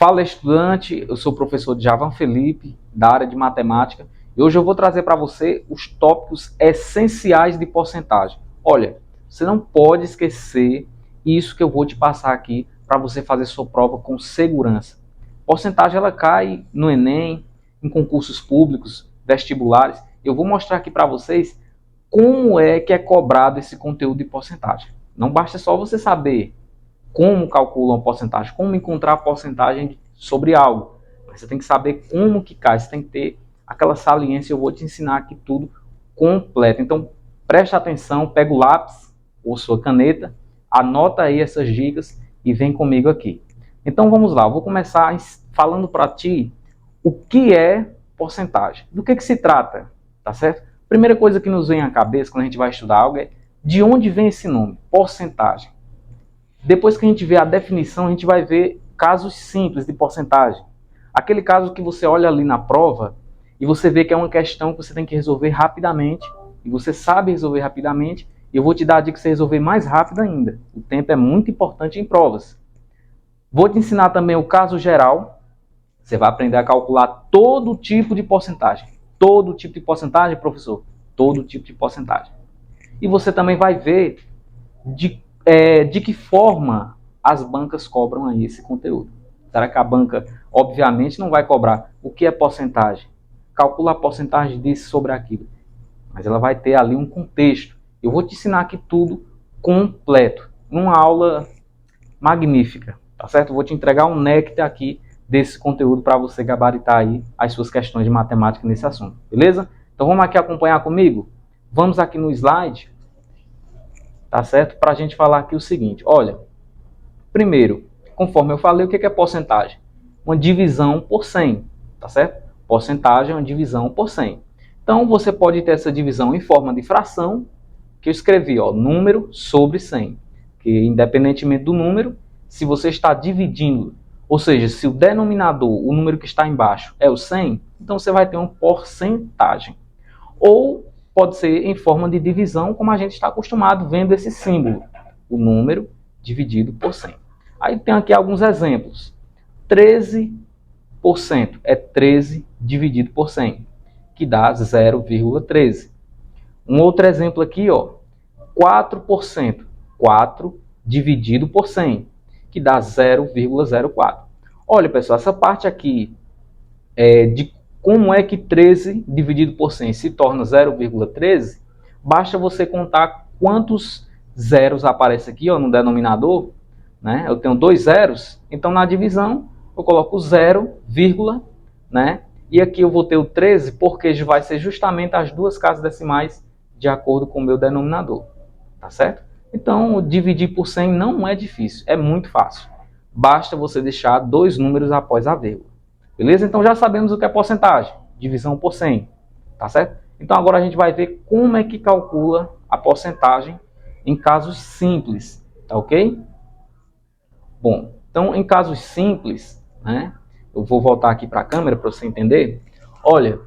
Fala, estudante, eu sou o professor Djavan Felipe, da área de matemática, e hoje eu vou trazer para você os tópicos essenciais de porcentagem. Olha, você não pode esquecer isso que eu vou te passar aqui para você fazer sua prova com segurança. Porcentagem ela cai no Enem, em concursos públicos, vestibulares. Eu vou mostrar aqui para vocês como é que é cobrado esse conteúdo de porcentagem. Não basta só você saber como calcular uma porcentagem, como encontrar a porcentagem sobre algo. Você tem que saber como que cai, você tem que ter aquela saliência. Eu vou te ensinar aqui tudo completo. Então, preste atenção, pega o lápis ou sua caneta, anota aí essas dicas e vem comigo aqui. Então, vamos lá. Eu vou começar falando para ti o que é porcentagem. Do que se trata, tá certo? Primeira coisa que nos vem à cabeça quando a gente vai estudar algo é de onde vem esse nome, porcentagem. Depois que a gente vê a definição, a gente vai ver casos simples de porcentagem. Aquele caso que você olha ali na prova e você vê que é uma questão que você tem que resolver rapidamente, e você sabe resolver rapidamente, e eu vou te dar a dica de você resolver mais rápido ainda. O tempo é muito importante em provas. Vou te ensinar também o caso geral. Você vai aprender a calcular todo tipo de porcentagem. Todo tipo de porcentagem, professor? Todo tipo de porcentagem. E você também vai ver de que forma as bancas cobram aí esse conteúdo. Será que a banca, obviamente, não vai cobrar o que é porcentagem? Calcula a porcentagem disso sobre aquilo. Mas ela vai ter ali um contexto. Eu vou te ensinar aqui tudo completo, numa aula magnífica, tá certo? Eu vou te entregar um néctar aqui desse conteúdo para você gabaritar aí as suas questões de matemática nesse assunto, beleza? Então vamos aqui acompanhar comigo? Vamos aqui no slide, tá certo? Para a gente falar aqui o seguinte, olha, primeiro, conforme eu falei, o que é porcentagem? Uma divisão por 100, tá certo? Porcentagem é uma divisão por 100. Então, você pode ter essa divisão em forma de fração, que eu escrevi, ó, número sobre 100. Que, independentemente do número, se você está dividindo, ou seja, se o denominador, o número que está embaixo, é o 100, então você vai ter uma porcentagem. Ou pode ser em forma de divisão, como a gente está acostumado vendo esse símbolo, o número dividido por 100. Aí tem aqui alguns exemplos. 13% é 13 dividido por 100, que dá 0,13. Um outro exemplo aqui, ó, 4%, 4 dividido por 100, que dá 0,04. Olha, pessoal, essa parte aqui de como é que 13 dividido por 100 se torna 0,13, basta você contar quantos zeros aparecem aqui, ó, no denominador, né? Eu tenho 2 zeros, então na divisão eu coloco 0, né? E aqui eu vou ter o 13, porque vai ser justamente as duas casas decimais de acordo com o meu denominador, tá certo? Então, dividir por 100 não é difícil, é muito fácil. Basta você deixar dois números após a vírgula. Beleza? Então já sabemos o que é porcentagem, divisão por 100, tá certo? Então agora a gente vai ver como é que calcula a porcentagem em casos simples, tá ok? Bom, então em casos simples, né, eu vou voltar aqui para a câmera para você entender. Olha,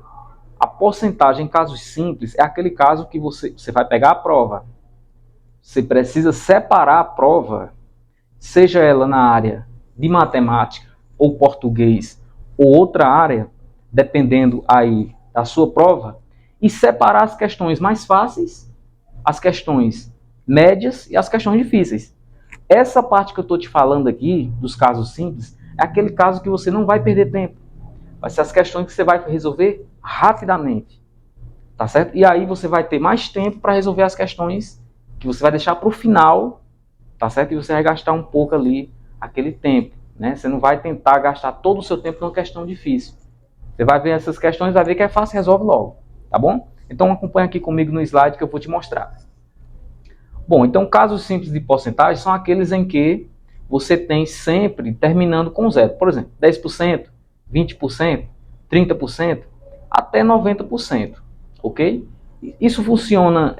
a porcentagem em casos simples é aquele caso que você vai pegar a prova, você precisa separar a prova, seja ela na área de matemática ou português ou outra área, dependendo aí da sua prova, e separar as questões mais fáceis, as questões médias e as questões difíceis. Essa parte que eu estou te falando aqui, dos casos simples, é aquele caso que você não vai perder tempo. Vai ser as questões que você vai resolver rapidamente, tá certo? E aí você vai ter mais tempo para resolver as questões que você vai deixar para o final, tá certo? E você vai gastar um pouco ali aquele tempo, né? Você não vai tentar gastar todo o seu tempo numa questão difícil. Você vai ver essas questões, vai ver que é fácil, resolve logo, tá bom? Então acompanha aqui comigo no slide que eu vou te mostrar. Bom, então casos simples de porcentagem são aqueles em que você tem sempre terminando com zero. Por exemplo, 10%, 20%, 30%, até 90%, ok? Isso funciona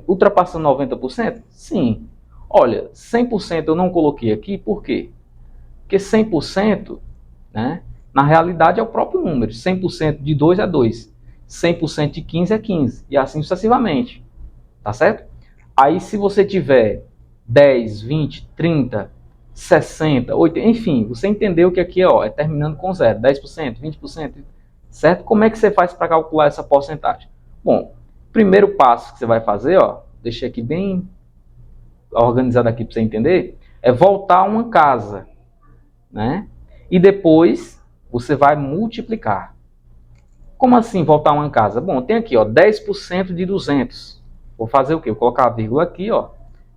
ultrapassando 90%? Sim. Olha, 100% eu não coloquei aqui, por quê? Porque 100%, né, na realidade é o próprio número. 100% de 2 é 2. 100% de 15 é 15. E assim sucessivamente. Tá certo? Aí se você tiver 10, 20, 30, 60%, 80%, enfim, você entendeu que aqui ó, é terminando com zero, 10%, 20%, certo? Como é que você faz para calcular essa porcentagem? Bom, primeiro passo que você vai fazer, ó, deixei aqui bem organizado aqui para você entender, é voltar a uma casa, né? E depois você vai multiplicar. Como assim voltar a uma casa? Bom, tem aqui, ó, 10% de 200. Vou fazer o quê? Vou colocar a vírgula aqui, ó.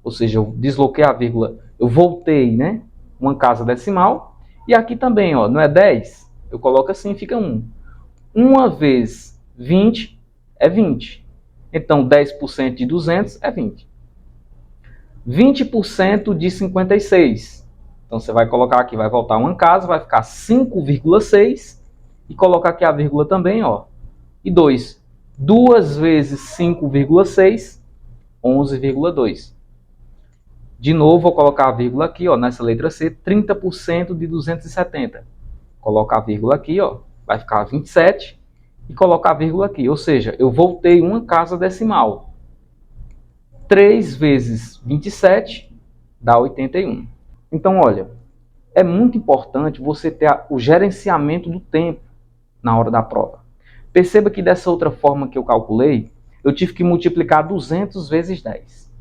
Ou seja, eu desloquei a vírgula, eu voltei, né? Uma casa decimal. E aqui também, ó, não é 10? Eu coloco assim, fica 1. 1 vezes 20 é 20. Então, 10% de 200 é 20. 20% de 56. Então, você vai colocar aqui, vai voltar uma casa, vai ficar 5,6. E colocar aqui a vírgula também, ó. E 2. 2 vezes 5,6, 11,2. De novo, vou colocar a vírgula aqui, ó, nessa letra C, 30% de 270. Colocar a vírgula aqui, ó, vai ficar 27. E colocar a vírgula aqui, ou seja, eu voltei uma casa decimal. 3 vezes 27 dá 81. Então, olha, é muito importante você ter o gerenciamento do tempo na hora da prova. Perceba que dessa outra forma que eu calculei, eu tive que multiplicar 200 vezes 10.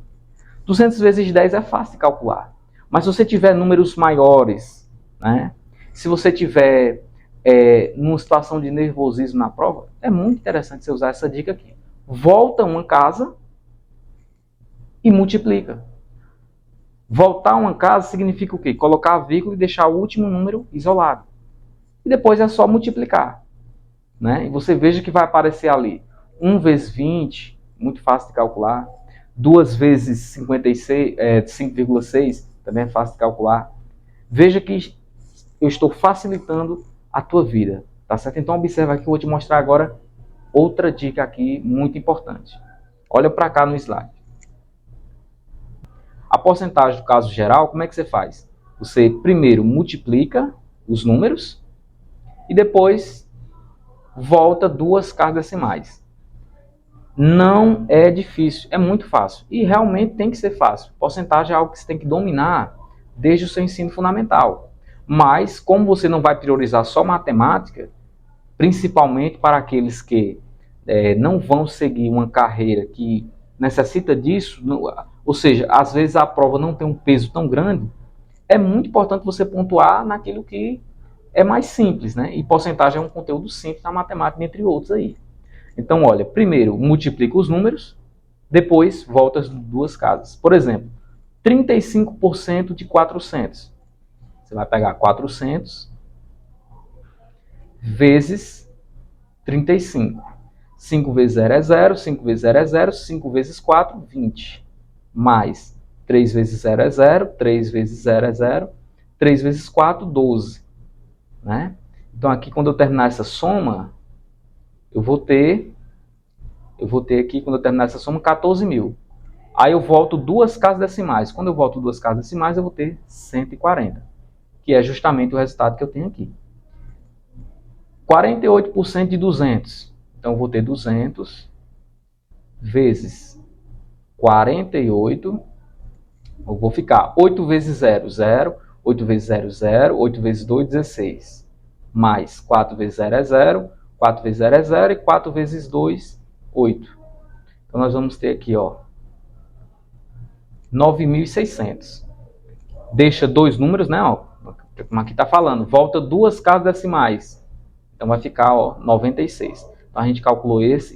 200 vezes 10 é fácil de calcular. Mas se você tiver números maiores, né? Se você tiver numa situação de nervosismo na prova, é muito interessante você usar essa dica aqui. Volta uma casa e multiplica. Voltar uma casa significa o quê? Colocar a vírgula e deixar o último número isolado. E depois é só multiplicar. Né? E você veja que vai aparecer ali 1 vezes 20, muito fácil de calcular. 2 vezes 56, 5,6, também é fácil de calcular. Veja que eu estou facilitando a tua vida. Tá certo? Então observa aqui, eu vou te mostrar agora outra dica aqui muito importante. Olha para cá no slide. A porcentagem do caso geral, como é que você faz? Você primeiro multiplica os números e depois volta duas casas decimais. Não é difícil, é muito fácil. E realmente tem que ser fácil. Porcentagem é algo que você tem que dominar desde o seu ensino fundamental. Mas, como você não vai priorizar só matemática, principalmente para aqueles que não vão seguir uma carreira que necessita disso, ou seja, às vezes a prova não tem um peso tão grande, é muito importante você pontuar naquilo que é mais simples, né? E porcentagem é um conteúdo simples na matemática, entre outros aí. Então, olha, primeiro multiplica os números, depois volta as duas casas. Por exemplo, 35% de 400. Você vai pegar 400 vezes 35. 5 vezes 0 é 0, 5 vezes 0 é 0, 5 vezes 4, 20. Mais 3 vezes 0 é 0, 3 vezes 0 é 0, 3 vezes 4, 12. Né? Então, aqui, quando eu terminar essa soma, eu vou ter aqui, quando eu terminar essa soma, 14 mil. Aí eu volto duas casas decimais. Quando eu volto duas casas decimais, eu vou ter 140, que é justamente o resultado que eu tenho aqui. 48% de 200. Então, eu vou ter 200 vezes 48. Eu vou ficar 8 vezes 0, 0. 8 vezes 0, 0. 8 vezes 2, 16. Mais 4 vezes 0 é 0. 4 vezes 0 é 0. E 4 vezes 2, 8. Então, nós vamos ter aqui, ó, 9.600. Deixa dois números, né? Ó, como aqui está falando. Volta duas casas decimais. Então, vai ficar, ó, 96. Então, a gente calculou esse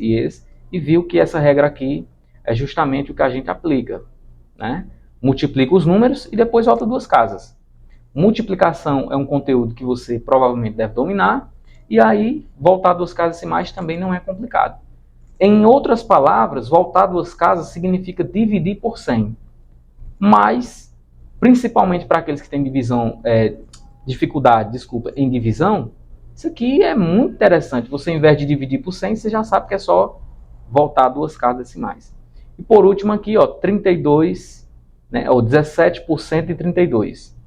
e viu que essa regra aqui é justamente o que a gente aplica, né? Multiplica os números e depois volta duas casas. Multiplicação é um conteúdo que você provavelmente deve dominar. E aí, voltar duas casas decimais também não é complicado. Em outras palavras, voltar duas casas significa dividir por 100. Mas, principalmente para aqueles que têm dificuldade em divisão, isso aqui é muito interessante. Você, ao invés de dividir por 100, você já sabe que é só voltar duas casas decimais. E por último aqui, ó, 32, né, ou 17% e 32.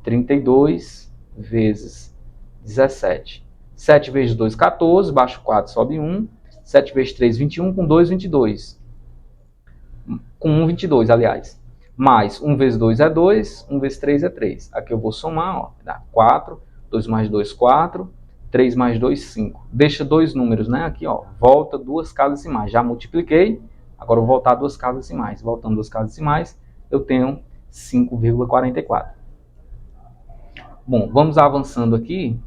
32 vezes 17. 7 vezes 2, 14. Baixo 4, sobe 1. 7 vezes 3, 21. Com 2, 22. Com 1, 22, aliás. mais 1 vezes 2 é 2, 1 vezes 3 é 3. Aqui eu vou somar, ó, dá 4, 2 mais 2, 4, 3 mais 2, 5. Deixa dois números, né? Aqui, ó, volta duas casas decimais. Já multipliquei, agora eu vou voltar duas casas decimais. Voltando duas casas decimais, eu tenho 5,44. Bom, vamos avançando aqui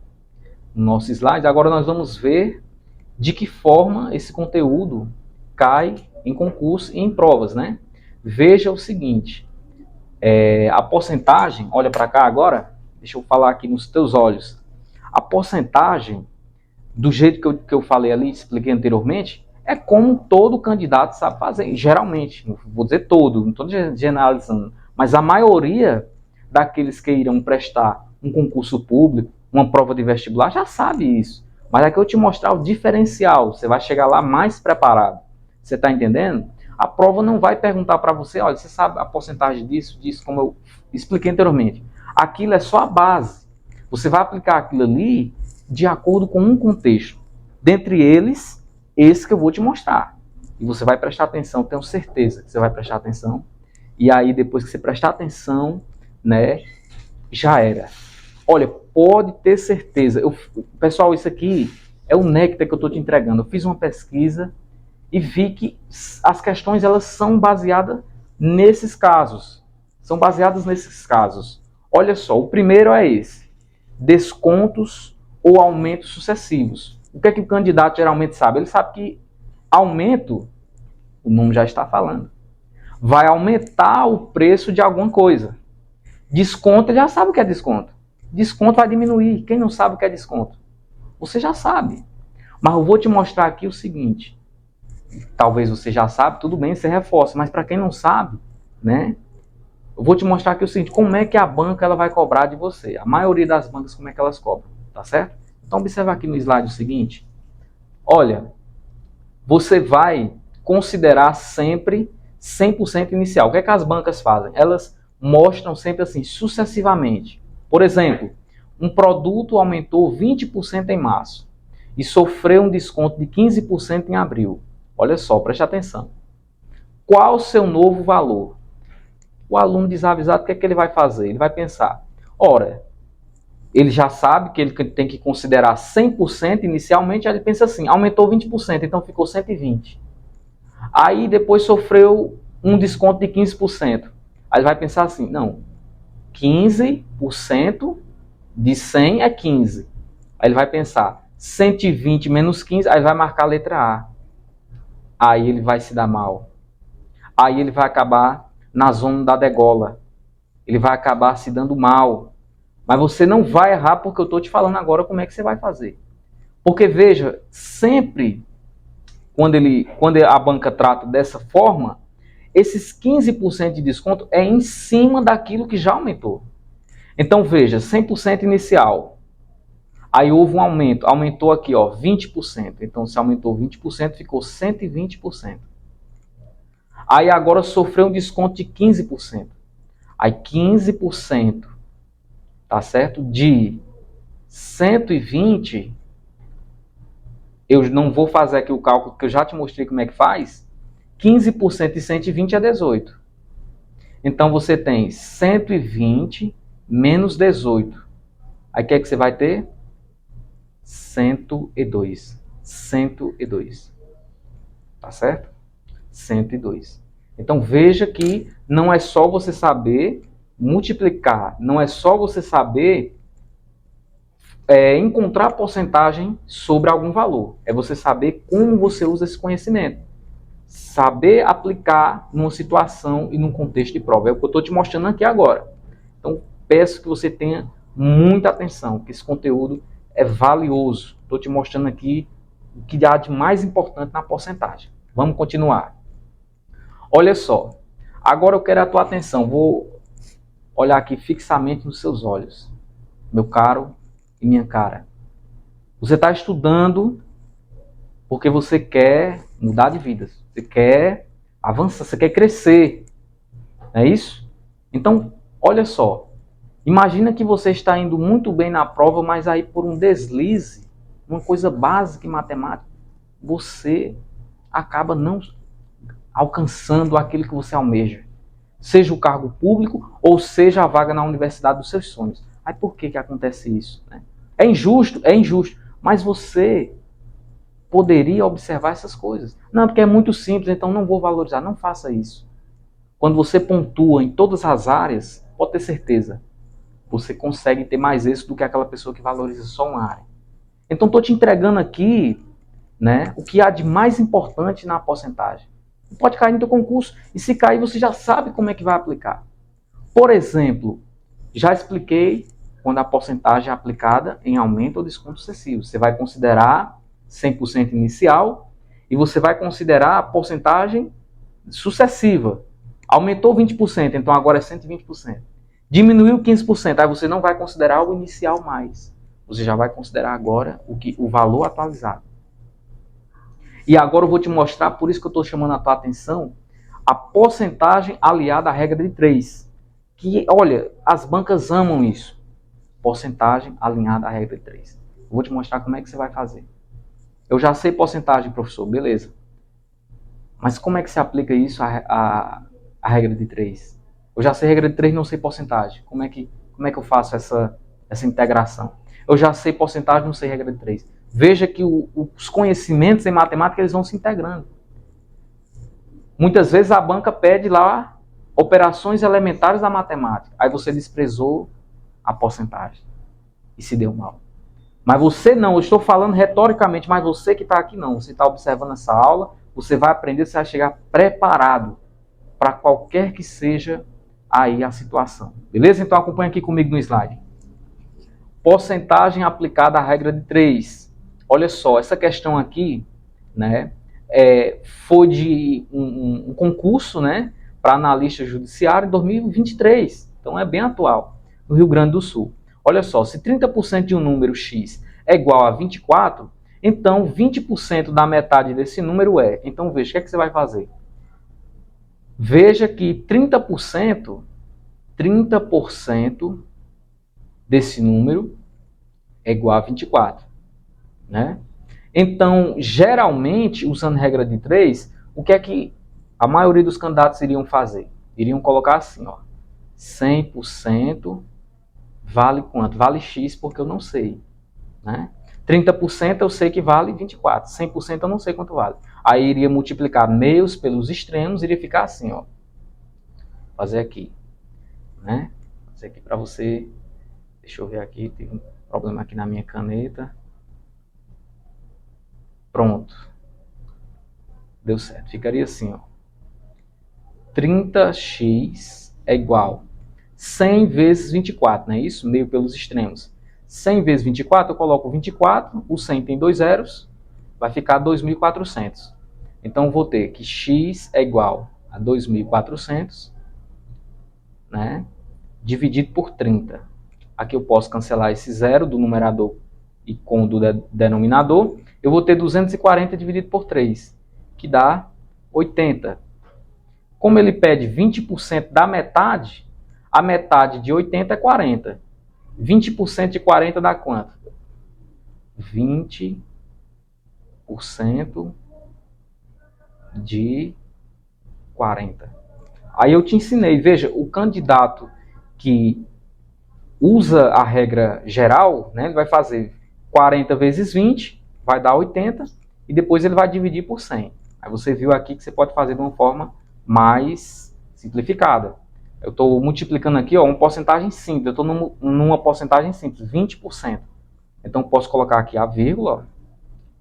no nosso slide. Agora nós vamos ver de que forma esse conteúdo cai em concurso e em provas, né? Veja o seguinte, a porcentagem, olha para cá agora, deixa eu falar aqui nos teus olhos. A porcentagem, do jeito que eu falei ali, expliquei anteriormente, é como todo candidato sabe fazer, geralmente, não vou dizer todo, não estou generalizando, mas a maioria daqueles que irão prestar um concurso público, uma prova de vestibular, já sabe isso. Mas aqui eu te mostrar o diferencial, você vai chegar lá mais preparado. Você está entendendo? A prova não vai perguntar para você, olha, você sabe a porcentagem disso, como eu expliquei anteriormente. Aquilo é só a base. Você vai aplicar aquilo ali de acordo com um contexto. Dentre eles, esse que eu vou te mostrar. E você vai prestar atenção, tenho certeza que você vai prestar atenção. E aí, depois que você prestar atenção, né, já era. Olha, pode ter certeza. Pessoal, isso aqui é o néctar que eu estou te entregando. Eu fiz uma pesquisa e vi que as questões elas são baseadas nesses casos. São baseadas nesses casos. Olha só, o primeiro é esse. Descontos ou aumentos sucessivos. O que é que o candidato geralmente sabe? Ele sabe que aumento, o nome já está falando, vai aumentar o preço de alguma coisa. Desconto, ele já sabe o que é desconto. Desconto vai diminuir. Quem não sabe o que é desconto? Você já sabe. Mas eu vou te mostrar aqui o seguinte. Talvez você já sabe, tudo bem, você reforça. Mas para quem não sabe, né? Eu vou te mostrar aqui o seguinte. Como é que a banca ela vai cobrar de você? A maioria das bancas, como é que elas cobram? Tá certo? Então observa aqui no slide o seguinte. Olha, você vai considerar sempre 100% inicial. O que é que as bancas fazem? Elas mostram sempre assim, sucessivamente. Por exemplo, um produto aumentou 20% em março e sofreu um desconto de 15% em abril. Olha só, preste atenção. Qual o seu novo valor? O aluno desavisado, o que é que ele vai fazer? Ele vai pensar, ora, ele já sabe que ele tem que considerar 100% inicialmente, aí ele pensa assim, aumentou 20%, então ficou 120. Aí depois sofreu um desconto de 15%. Aí ele vai pensar assim, não, 15% de 100 é 15. Aí ele vai pensar, 120 menos 15, aí vai marcar a letra A. Aí ele vai se dar mal. Aí ele vai acabar na zona da degola. Ele vai acabar se dando mal. Mas você não vai errar porque eu estou te falando agora como é que você vai fazer. Porque veja, sempre quando a banca trata dessa forma, esses 15% de desconto é em cima daquilo que já aumentou. Então veja, 100% inicial. Aí houve um aumento, aumentou aqui, ó, 20%. Então se aumentou 20%, ficou 120%. Aí agora sofreu um desconto de 15%. Aí 15%, tá certo? De 120, eu não vou fazer aqui o cálculo, porque eu já te mostrei como é que faz. 15% de 120 é 18. Então você tem 120 menos 18. Aí o que é que você vai ter? 102. 102. Tá certo? 102. Então veja que não é só você saber multiplicar, não é só você saber encontrar porcentagem sobre algum valor. É você saber como você usa esse conhecimento. Saber aplicar numa situação e num contexto de prova. É o que eu estou te mostrando aqui agora. Então peço que você tenha muita atenção, que esse conteúdo é valioso. Estou te mostrando aqui o que há de mais importante na porcentagem. Vamos continuar. Olha só. Agora eu quero a tua atenção. Vou olhar aqui fixamente nos seus olhos. Meu caro e minha cara. Você está estudando porque você quer mudar de vida. Você quer avançar, você quer crescer. Não é isso? Então, olha só. Imagina que você está indo muito bem na prova, mas aí por um deslize, uma coisa básica em matemática, você acaba não alcançando aquilo que você almeja. seja o cargo público ou seja a vaga na universidade dos seus sonhos. Aí por que acontece isso? Né? É injusto? É injusto. Mas você poderia observar essas coisas. Não, porque é muito simples, então não vou valorizar. Não faça isso. Quando você pontua em todas as áreas, pode ter certeza, você consegue ter mais êxito do que aquela pessoa que valoriza só uma área. Então estou te entregando aqui, né, o que há de mais importante na porcentagem. Pode cair no teu concurso, e se cair você já sabe como é que vai aplicar. Por exemplo, já expliquei quando a porcentagem é aplicada em aumento ou desconto sucessivo. Você vai considerar 100% inicial e você vai considerar a porcentagem sucessiva. Aumentou 20%, então agora é 120%. Diminuiu 15%, aí você não vai considerar o inicial mais. Você já vai considerar agora o valor atualizado. E agora eu vou te mostrar, por isso que eu estou chamando a tua atenção, a porcentagem aliada à regra de 3. Que, olha, as bancas amam isso. Porcentagem alinhada à regra de 3. Eu vou te mostrar como é que você vai fazer. Eu já sei porcentagem, professor, beleza. Mas como é que se aplica isso à regra de 3? Eu já sei regra de 3, não sei porcentagem. Como é que eu faço essa integração? Eu já sei porcentagem, não sei regra de 3. Veja que os conhecimentos em matemática eles vão se integrando. Muitas vezes a banca pede lá operações elementares da matemática. Aí você desprezou a porcentagem e se deu mal. Mas você não, eu estou falando retoricamente, mas você que está aqui não. Você está observando essa aula, você vai aprender, você vai chegar preparado para qualquer que seja aí a situação. Beleza? Então acompanha aqui comigo no slide. Porcentagem aplicada à regra de 3. Olha só, essa questão aqui, né, foi de um concurso, né, para analista judiciário em 2023. Então é bem atual, no Rio Grande do Sul. Olha só, se 30% de um número X é igual a 24, então 20% da metade desse número é. Então veja, o que é que você vai fazer? Veja que 30% desse número é igual a 24, né? Então, geralmente, usando regra de 3, o que é que a maioria dos candidatos iriam fazer? Iriam colocar assim, ó, 100% vale quanto? Vale X porque eu não sei, né? 30% eu sei que vale 24, 100% eu não sei quanto vale. Aí iria multiplicar meios pelos extremos, iria ficar assim, ó. Fazer aqui, né? Fazer aqui para você. Deixa eu ver aqui, tem um problema aqui na minha caneta. Pronto. Deu certo. Ficaria assim, ó. 30x é igual 100 vezes 24, não é isso? Meio pelos extremos. 100 vezes 24, eu coloco 24, o 100 tem 2 zeros, vai ficar 2.400. Então, vou ter que x é igual a 2.400, né? Dividido por 30. Aqui eu posso cancelar esse zero do numerador e com do denominador. Eu vou ter 240 dividido por 3, que dá 80. Como ele pede 20% da metade, a metade de 80 é 40. 20% de 40 dá quanto? 20% de 40. Aí eu te ensinei, veja, o candidato que usa a regra geral, né, ele vai fazer 40 vezes 20, vai dar 80, e depois ele vai dividir por 100. Aí você viu aqui que você pode fazer de uma forma mais simplificada. Eu estou multiplicando aqui, ó, uma porcentagem simples, eu estou numa porcentagem simples, 20%. Então eu posso colocar aqui a vírgula, ó,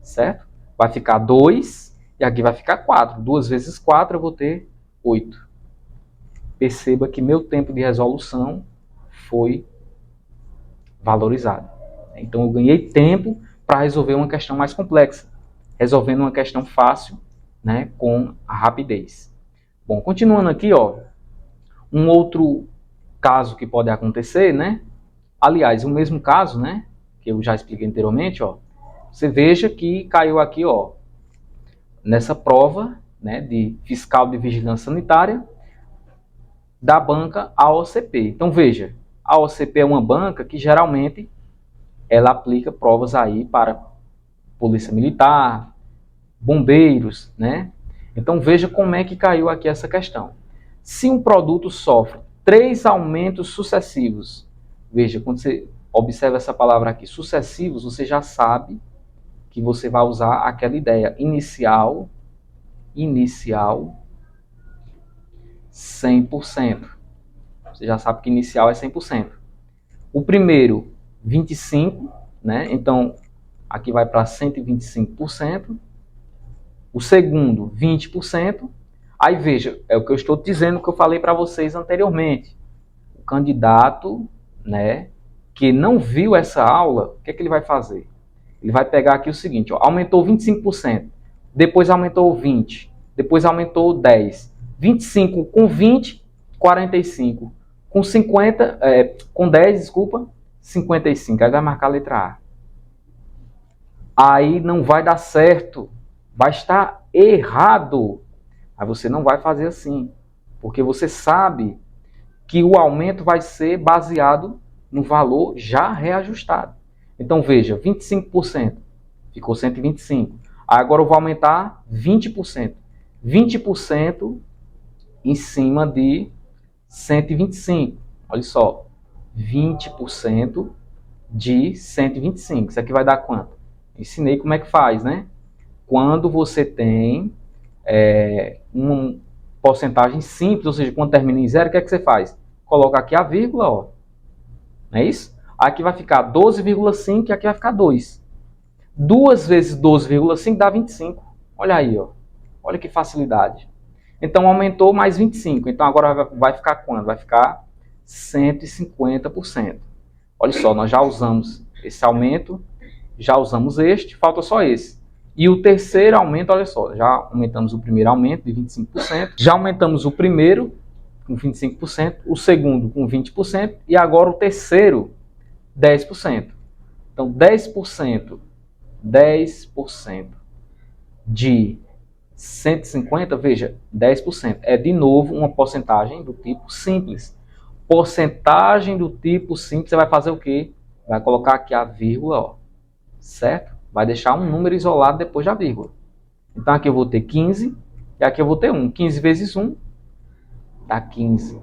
certo? Vai ficar 2, e aqui vai ficar 4. 2 vezes 4 eu vou ter 8. Perceba que meu tempo de resolução foi valorizado. Então eu ganhei tempo para resolver uma questão mais complexa, resolvendo uma questão fácil, né, com a rapidez. Bom, continuando aqui, ó, um outro caso que pode acontecer, né? Aliás, o mesmo caso, né, que eu já expliquei anteriormente, ó. Você veja que caiu aqui, ó, nessa prova, né, de fiscal de vigilância sanitária da banca AOCP. Então veja, a AOCP é uma banca que geralmente ela aplica provas aí para polícia militar, bombeiros, né? Então veja como é que caiu aqui essa questão. Se um produto sofre 3 aumentos sucessivos, veja, quando você observa essa palavra aqui, sucessivos, você já sabe que você vai usar aquela ideia inicial, 100%. Você já sabe que inicial é 100%. O primeiro, 25%, né? Então, aqui vai para 125%. O segundo, 20%. Aí veja, é o que eu estou dizendo, que eu falei para vocês anteriormente. O candidato, né, que não viu essa aula, o que é que ele vai fazer? Ele vai pegar aqui o seguinte, ó, aumentou 25%, depois aumentou 20%, depois aumentou 10%, 25% com 20%, 45%, com 50%, com 10%, desculpa, 55%, aí vai marcar a letra A. Aí não vai dar certo, vai estar errado. Aí você não vai fazer assim, porque você sabe que o aumento vai ser baseado no valor já reajustado. Então veja, 25% ficou 125. Agora eu vou aumentar 20%. 20% em cima de 125. Olha só, 20% de 125. Isso aqui vai dar quanto? Ensinei como é que faz, né? Quando você tem uma porcentagem simples, ou seja, quando termina em zero, o que é que você faz? Coloca aqui a vírgula, ó. Não é isso? Aqui vai ficar 12,5 e aqui vai ficar 2. 2 vezes 12,5 dá 25. Olha aí, ó. Olha que facilidade. Então aumentou mais 25. Então agora vai ficar quanto? Vai ficar 150%. Olha só, nós já usamos esse aumento, já usamos este, falta só esse. E o terceiro aumento, olha só, já aumentamos o primeiro aumento de 25%, já aumentamos o primeiro com 25%, o segundo com 20% e agora o terceiro 10%. Então 10% de 150, veja, 10% é de novo uma porcentagem do tipo simples. Porcentagem do tipo simples, você vai fazer o quê? Vai colocar aqui a vírgula, ó, certo? Vai deixar um número isolado depois da vírgula. Então aqui eu vou ter 15 e aqui eu vou ter 1. 15 vezes 1 dá 15.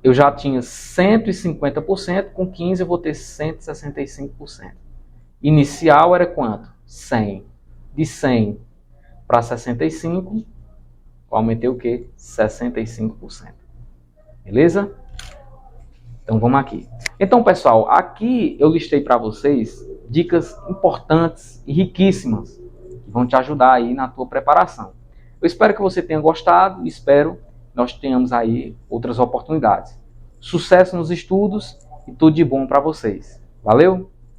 Eu já tinha 150%, com 15 eu vou ter 165%. Inicial era quanto? 100. De 100 para 65, eu aumentei o quê? 65%. Beleza? Então vamos aqui. Então, pessoal, aqui eu listei para vocês dicas importantes e riquíssimas que vão te ajudar aí na tua preparação. Eu espero que você tenha gostado e espero que nós tenhamos aí outras oportunidades. Sucesso nos estudos e tudo de bom para vocês. Valeu?